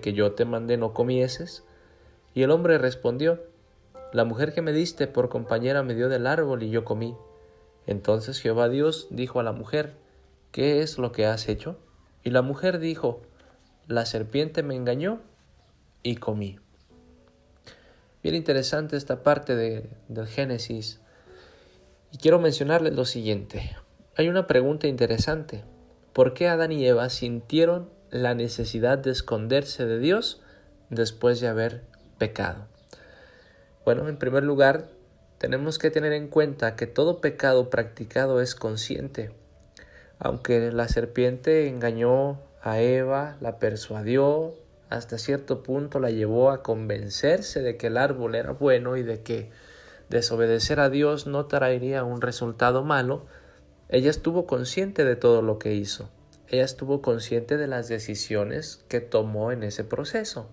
que yo te mandé no comieses? Y el hombre respondió: La mujer que me diste por compañera me dio del árbol y yo comí. Entonces Jehová Dios dijo a la mujer: ¿Qué es lo que has hecho? Y la mujer dijo: La serpiente me engañó y comí. Bien interesante esta parte del Génesis. Y quiero mencionarles lo siguiente. Hay una pregunta interesante. ¿Por qué Adán y Eva sintieron la necesidad de esconderse de Dios después de haber pecado? Bueno, en primer lugar, tenemos que tener en cuenta que todo pecado practicado es consciente. Aunque la serpiente engañó a Eva, la persuadió, hasta cierto punto la llevó a convencerse de que el árbol era bueno y de que desobedecer a Dios no traería un resultado malo, ella estuvo consciente de todo lo que hizo. Ella estuvo consciente de las decisiones que tomó en ese proceso.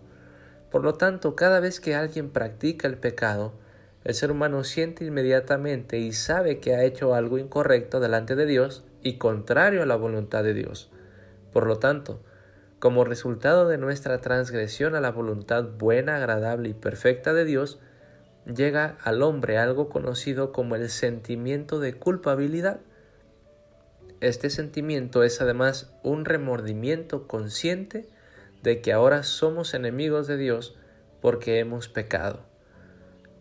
Por lo tanto, cada vez que alguien practica el pecado, el ser humano siente inmediatamente y sabe que ha hecho algo incorrecto delante de Dios y contrario a la voluntad de Dios. Por lo tanto, como resultado de nuestra transgresión a la voluntad buena, agradable y perfecta de Dios, llega al hombre algo conocido como el sentimiento de culpabilidad. Este sentimiento es además un remordimiento consciente de que ahora somos enemigos de Dios porque hemos pecado.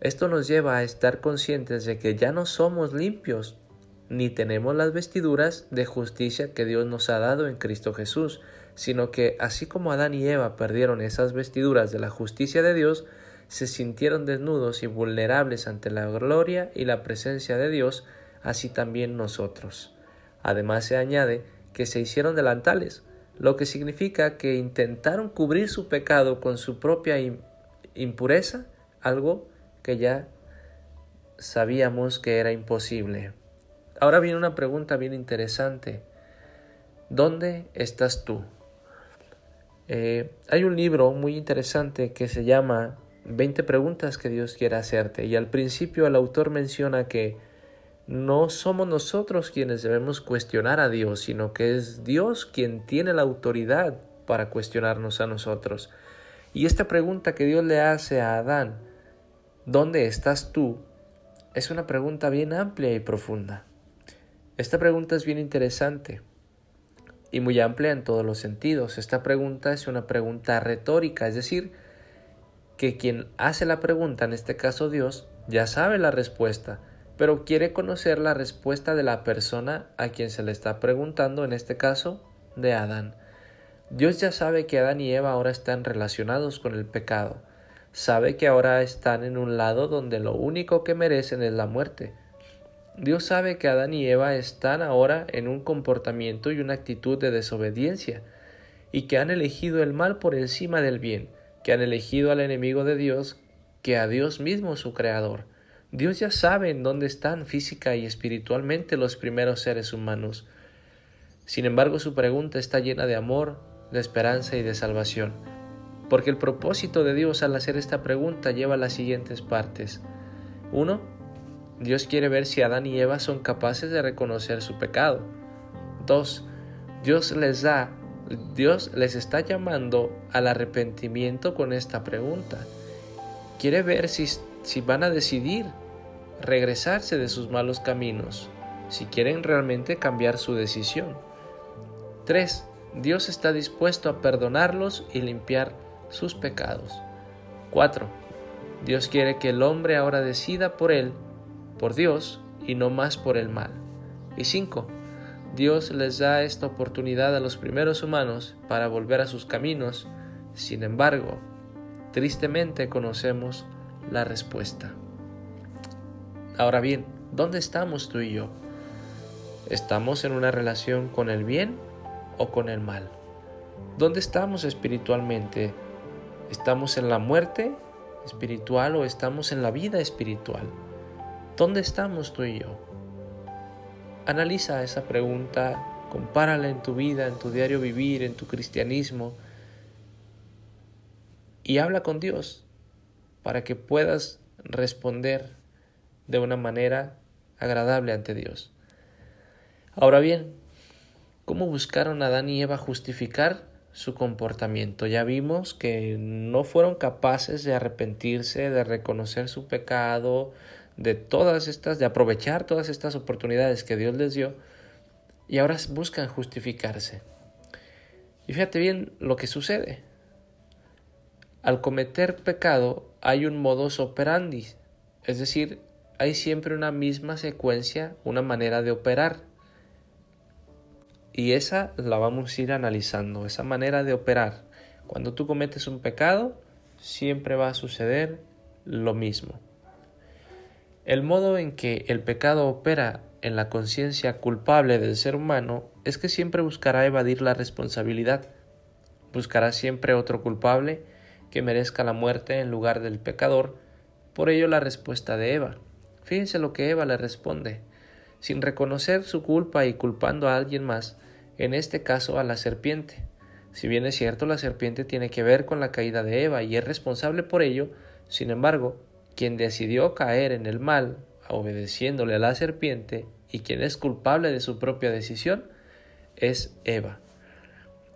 Esto nos lleva a estar conscientes de que ya no somos limpios, ni tenemos las vestiduras de justicia que Dios nos ha dado en Cristo Jesús, sino que así como Adán y Eva perdieron esas vestiduras de la justicia de Dios, se sintieron desnudos y vulnerables ante la gloria y la presencia de Dios, así también nosotros. Además se añade que se hicieron delantales, lo que significa que intentaron cubrir su pecado con su propia impureza, algo que ya sabíamos que era imposible. Ahora viene una pregunta bien interesante. ¿Dónde estás tú? Hay un libro muy interesante que se llama 20 preguntas que Dios quiere hacerte, y al principio el autor menciona que no somos nosotros quienes debemos cuestionar a Dios, sino que es Dios quien tiene la autoridad para cuestionarnos a nosotros. Y esta pregunta que Dios le hace a Adán, ¿dónde estás tú?, es una pregunta bien amplia y profunda. Esta pregunta es bien interesante y muy amplia en todos los sentidos. Esta pregunta es una pregunta retórica, es decir, que quien hace la pregunta, en este caso Dios, ya sabe la respuesta, pero quiere conocer la respuesta de la persona a quien se le está preguntando, en este caso, de Adán. Dios ya sabe que Adán y Eva ahora están relacionados con el pecado. Sabe que ahora están en un lado donde lo único que merecen es la muerte. Dios sabe que Adán y Eva están ahora en un comportamiento y una actitud de desobediencia, y que han elegido el mal por encima del bien, que han elegido al enemigo de Dios, que a Dios mismo su creador. Dios ya sabe en dónde están física y espiritualmente los primeros seres humanos. Sin embargo, su pregunta está llena de amor, de esperanza y de salvación, porque el propósito de Dios al hacer esta pregunta lleva a las siguientes partes. 1. Dios quiere ver si Adán y Eva son capaces de reconocer su pecado. 2. Dios les está llamando al arrepentimiento con esta pregunta. Quiere ver si van a decidir regresarse de sus malos caminos, si quieren realmente cambiar su decisión. 3. Dios está dispuesto a perdonarlos y limpiar sus pecados. 4. Dios quiere que el hombre ahora decida por él, por Dios, y no más por el mal. Y 5. Dios les da esta oportunidad a los primeros humanos para volver a sus caminos. Sin embargo, tristemente conocemos la respuesta. Ahora bien, ¿dónde estamos tú y yo? ¿Estamos en una relación con el bien o con el mal? ¿Dónde estamos espiritualmente? ¿Estamos en la muerte espiritual o estamos en la vida espiritual? ¿Dónde estamos tú y yo? Analiza esa pregunta, compárala en tu vida, en tu diario vivir, en tu cristianismo, y habla con Dios para que puedas responder de una manera agradable ante Dios. Ahora bien, ¿cómo buscaron Adán y Eva justificar su comportamiento. Ya vimos que no fueron capaces de arrepentirse, de reconocer su pecado, de aprovechar todas estas oportunidades que Dios les dio, y ahora buscan justificarse. Y fíjate bien lo que sucede. Al cometer pecado hay un modus operandi, es decir, hay siempre una misma secuencia, una manera de operar. Y esa la vamos a ir analizando, esa manera de operar. Cuando tú cometes un pecado, siempre va a suceder lo mismo. El modo en que el pecado opera en la conciencia culpable del ser humano es que siempre buscará evadir la responsabilidad. Buscará siempre otro culpable que merezca la muerte en lugar del pecador. Por ello la respuesta de Eva. Fíjense lo que Eva le responde. Sin reconocer su culpa y culpando a alguien más, en este caso a la serpiente. Si bien es cierto, la serpiente tiene que ver con la caída de Eva y es responsable por ello, sin embargo, quien decidió caer en el mal, obedeciéndole a la serpiente, y quien es culpable de su propia decisión, es Eva.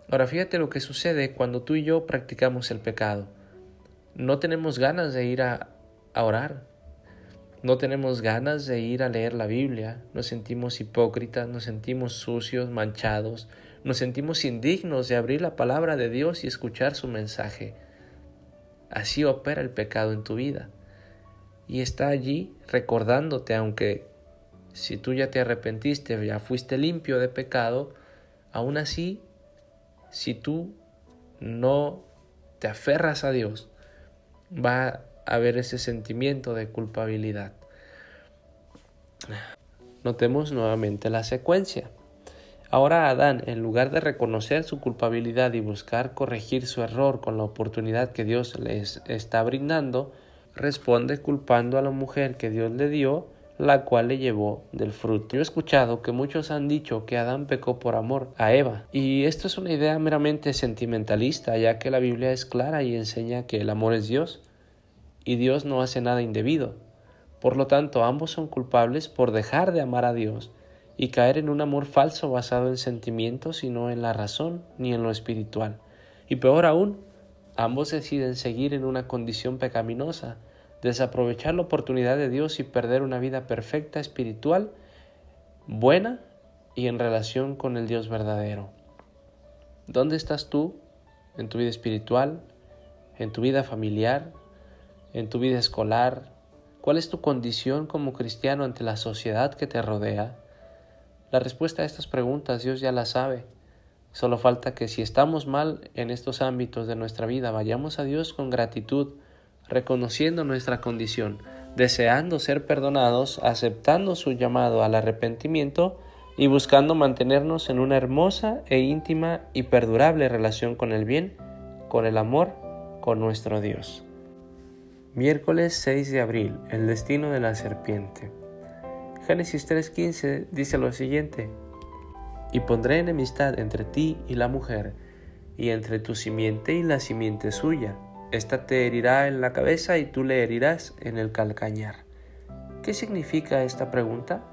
Ahora fíjate lo que sucede cuando tú y yo practicamos el pecado. No tenemos ganas de ir a orar. No tenemos ganas de ir a leer la Biblia, nos sentimos hipócritas, nos sentimos sucios, manchados, nos sentimos indignos de abrir la palabra de Dios y escuchar su mensaje. Así opera el pecado en tu vida. Y está allí recordándote, aunque si tú ya te arrepentiste, ya fuiste limpio de pecado, aún así, si tú no te aferras a Dios, va a haber ese sentimiento de culpabilidad. Notemos nuevamente la secuencia. Ahora Adán, en lugar de reconocer su culpabilidad y buscar corregir su error con la oportunidad que Dios les está brindando, responde culpando a la mujer que Dios le dio, la cual le llevó del fruto. Yo he escuchado que muchos han dicho que Adán pecó por amor a Eva, y esto es una idea meramente sentimentalista, ya que la Biblia es clara y enseña que el amor es Dios, y Dios no hace nada indebido. Por lo tanto, ambos son culpables por dejar de amar a Dios y caer en un amor falso basado en sentimientos y no en la razón ni en lo espiritual. Y peor aún, ambos deciden seguir en una condición pecaminosa, desaprovechar la oportunidad de Dios y perder una vida perfecta, espiritual, buena y en relación con el Dios verdadero. ¿Dónde estás tú en tu vida espiritual, en tu vida familiar, en tu vida escolar? ¿Cuál es tu condición como cristiano ante la sociedad que te rodea? La respuesta a estas preguntas Dios ya la sabe. Solo falta que si estamos mal en estos ámbitos de nuestra vida, vayamos a Dios con gratitud, reconociendo nuestra condición, deseando ser perdonados, aceptando su llamado al arrepentimiento y buscando mantenernos en una hermosa e íntima y perdurable relación con el bien, con el amor, con nuestro Dios. Miércoles 6 de abril, el destino de la serpiente. Génesis 3:15 dice lo siguiente: Y pondré enemistad entre ti y la mujer, y entre tu simiente y la simiente suya. Esta te herirá en la cabeza y tú le herirás en el calcañar. ¿Qué significa esta pregunta?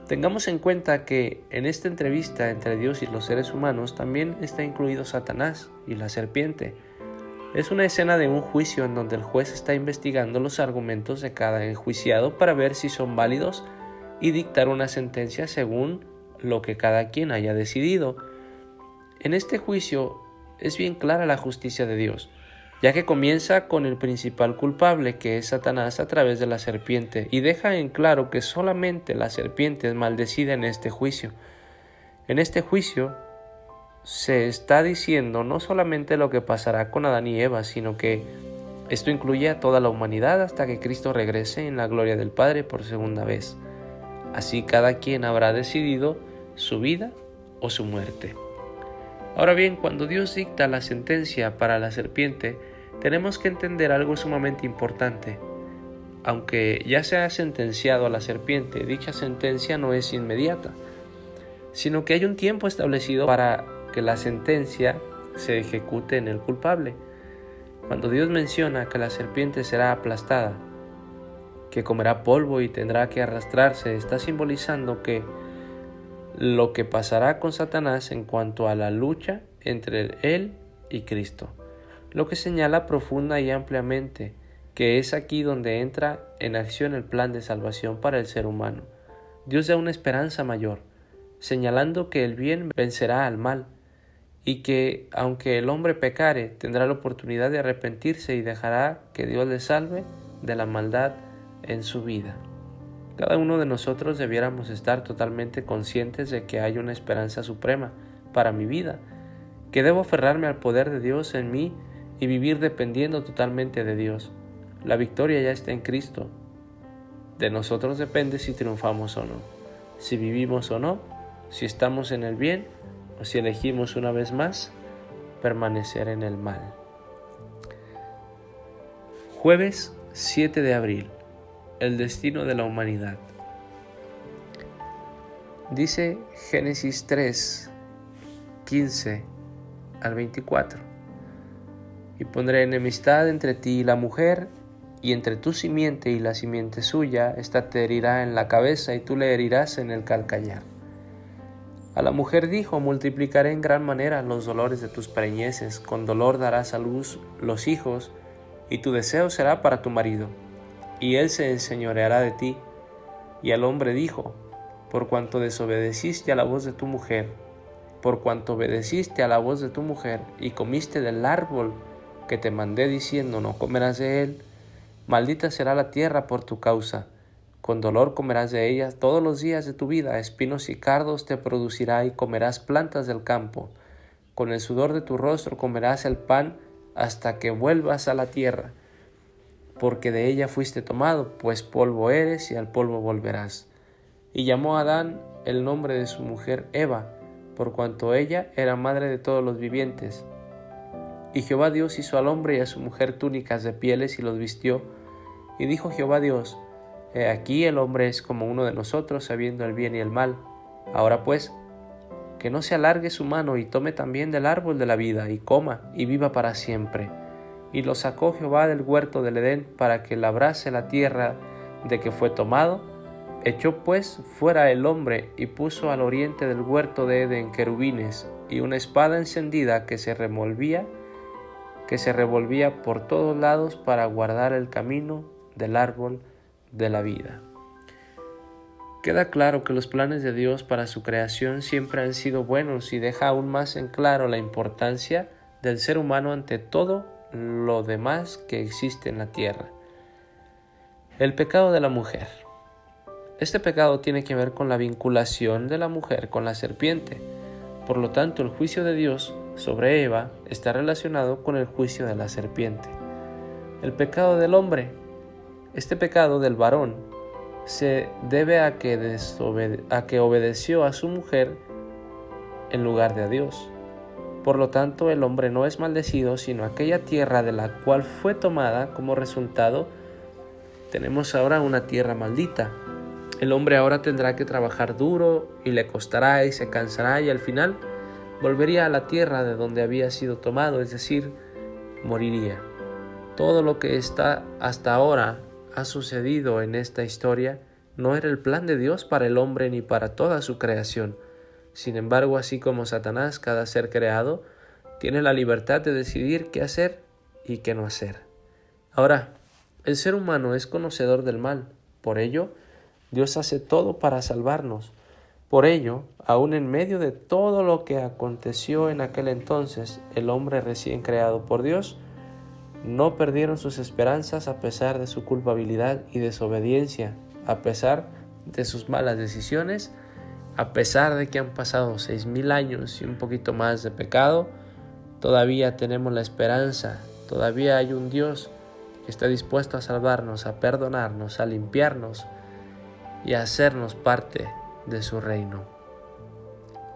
Tengamos en cuenta que en esta entrevista entre Dios y los seres humanos también está incluido Satanás y la serpiente. Es una escena de un juicio en donde el juez está investigando los argumentos de cada enjuiciado para ver si son válidos y dictar una sentencia según lo que cada quien haya decidido. En este juicio es bien clara la justicia de Dios, ya que comienza con el principal culpable, que es Satanás, a través de la serpiente, y deja en claro que solamente la serpiente es maldecida en este juicio. En este juicio se está diciendo no solamente lo que pasará con Adán y Eva, sino que esto incluye a toda la humanidad hasta que Cristo regrese en la gloria del Padre por segunda vez. Así cada quien habrá decidido su vida o su muerte. Ahora bien, cuando Dios dicta la sentencia para la serpiente, tenemos que entender algo sumamente importante. Aunque ya se ha sentenciado a la serpiente, dicha sentencia no es inmediata, sino que hay un tiempo establecido para que la sentencia se ejecute en el culpable. Cuando Dios menciona que la serpiente será aplastada, que comerá polvo y tendrá que arrastrarse, está simbolizando que lo que pasará con Satanás en cuanto a la lucha entre Él y Cristo, lo que señala profunda y ampliamente que es aquí donde entra en acción el plan de salvación para el ser humano. Dios da una esperanza mayor, señalando que el bien vencerá al mal, y que, aunque el hombre pecare, tendrá la oportunidad de arrepentirse y dejará que Dios le salve de la maldad en su vida. Cada uno de nosotros debiéramos estar totalmente conscientes de que hay una esperanza suprema para mi vida, que debo aferrarme al poder de Dios en mí y vivir dependiendo totalmente de Dios. La victoria ya está en Cristo. De nosotros depende si triunfamos o no, si vivimos o no, si estamos en el bien o si elegimos una vez más permanecer en el mal. Jueves 7 de abril. El destino de la humanidad. Dice Génesis 3, 15 al 24. Y pondré enemistad entre ti y la mujer, y entre tu simiente y la simiente suya. Esta te herirá en la cabeza y tú le herirás en el calcañar. A la mujer dijo: multiplicaré en gran manera los dolores de tus preñeces, con dolor darás a luz los hijos, y tu deseo será para tu marido, y él se enseñoreará de ti. Y al hombre dijo: por cuanto desobedeciste a la voz de tu mujer, por cuanto obedeciste a la voz de tu mujer, y comiste del árbol que te mandé diciendo: no comerás de él, maldita será la tierra por tu causa. Con dolor comerás de ella todos los días de tu vida, espinos y cardos te producirá y comerás plantas del campo. Con el sudor de tu rostro comerás el pan hasta que vuelvas a la tierra, porque de ella fuiste tomado, pues polvo eres y al polvo volverás. Y llamó a Adán el nombre de su mujer Eva, por cuanto ella era madre de todos los vivientes. Y Jehová Dios hizo al hombre y a su mujer túnicas de pieles y los vistió. Y dijo Jehová Dios: he aquí el hombre es como uno de nosotros, sabiendo el bien y el mal. Ahora pues, que no se alargue su mano y tome también del árbol de la vida, y coma, y viva para siempre. Y lo sacó Jehová del huerto del Edén para que labrase la tierra de que fue tomado. Echó pues fuera el hombre y puso al oriente del huerto de Edén querubines y una espada encendida que se revolvía por todos lados para guardar el camino del árbol de la vida. Queda claro que los planes de Dios para su creación siempre han sido buenos y deja aún más en claro la importancia del ser humano ante todo lo demás que existe en la tierra. El pecado de la mujer. Este pecado tiene que ver con la vinculación de la mujer con la serpiente. Por lo tanto, el juicio de Dios sobre Eva está relacionado con el juicio de la serpiente. El pecado del hombre. Este pecado del varón se debe a que obedeció a su mujer en lugar de a Dios. Por lo tanto, el hombre no es maldecido, sino aquella tierra de la cual fue tomada. Como resultado, tenemos ahora una tierra maldita. El hombre ahora tendrá que trabajar duro y le costará y se cansará, y al final volvería a la tierra de donde había sido tomado, es decir, moriría. Todo lo que está hasta ahora ha sucedido en esta historia no era el plan de Dios para el hombre ni para toda su creación. Sin embargo, así como Satanás, cada ser creado tiene la libertad de decidir qué hacer y qué no hacer. Ahora, el ser humano es conocedor del mal. Por ello, Dios hace todo para salvarnos. Por ello, aun en medio de todo lo que aconteció en aquel entonces, el hombre recién creado por Dios no perdieron sus esperanzas a pesar de su culpabilidad y desobediencia, a pesar de sus malas decisiones, a pesar de que han pasado 6,000 años y un poquito más de pecado. Todavía tenemos la esperanza, todavía hay un Dios que está dispuesto a salvarnos, a perdonarnos, a limpiarnos y a hacernos parte de su reino.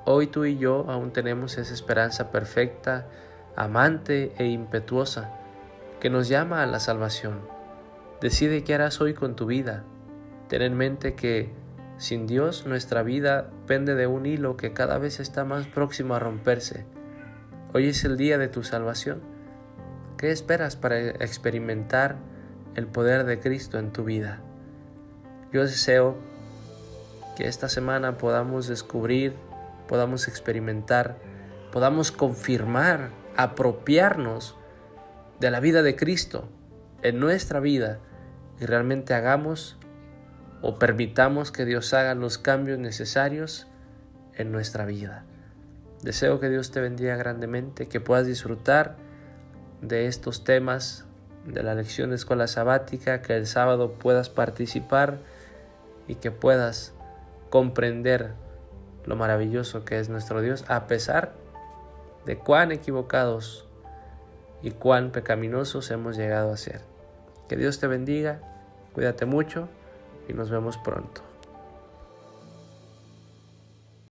Hoy tú y yo aún tenemos esa esperanza perfecta, amante e impetuosa, que nos llama a la salvación. Decide qué harás hoy con tu vida. Ten en mente que sin Dios nuestra vida pende de un hilo que cada vez está más próximo a romperse. Hoy es el día de tu salvación. ¿Qué esperas para experimentar el poder de Cristo en tu vida? Yo deseo que esta semana podamos descubrir, podamos experimentar podamos confirmar, apropiarnos de la vida de Cristo en nuestra vida y realmente hagamos o permitamos que Dios haga los cambios necesarios en nuestra vida. Deseo que Dios te bendiga grandemente, que puedas disfrutar de estos temas de la lección de escuela sabática, que el sábado puedas participar y que puedas comprender lo maravilloso que es nuestro Dios, a pesar de cuán equivocados y cuán pecaminosos hemos llegado a ser. Que Dios te bendiga, cuídate mucho y nos vemos pronto.